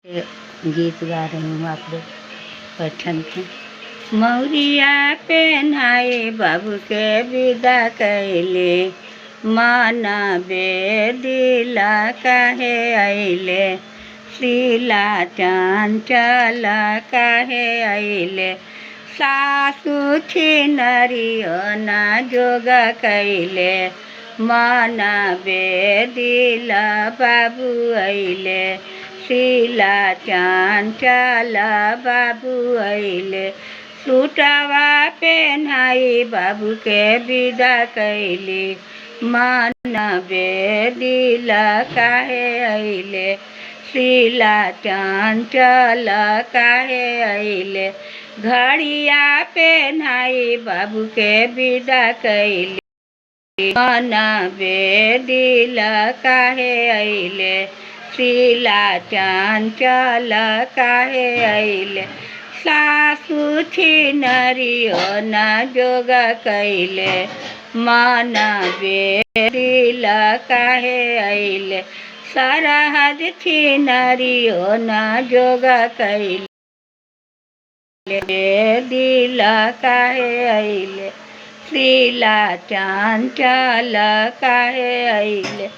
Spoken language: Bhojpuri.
ये गीत गा रही हूँ आप लोग पठन के। मौरिया पेन्हाए बाबू के विदा कैले, माना बेदिला काहे आइले, शीला चंचला काहे आइले, सासु छिनरियना जोगा कैले, माना बेदिला बाबू आइले, शीला चंचला बाबू आइले, सूटवा पेन्हाई बाबू के विदा कैली, माना बेदिला काहे आइले, शीला चंचला काहे आइले, घड़िया पेन्हाई बाबू के विदा कैली, माना बेदिला काहे आइले, शीला चंचला काहे आइले, सासु छिनरियना जोगा कैले, माना बेदिला काहे आइले, सरहद छिनरियना जोगा कैले, बेदिला काहे आइले, शीला चंचला काहे आइले।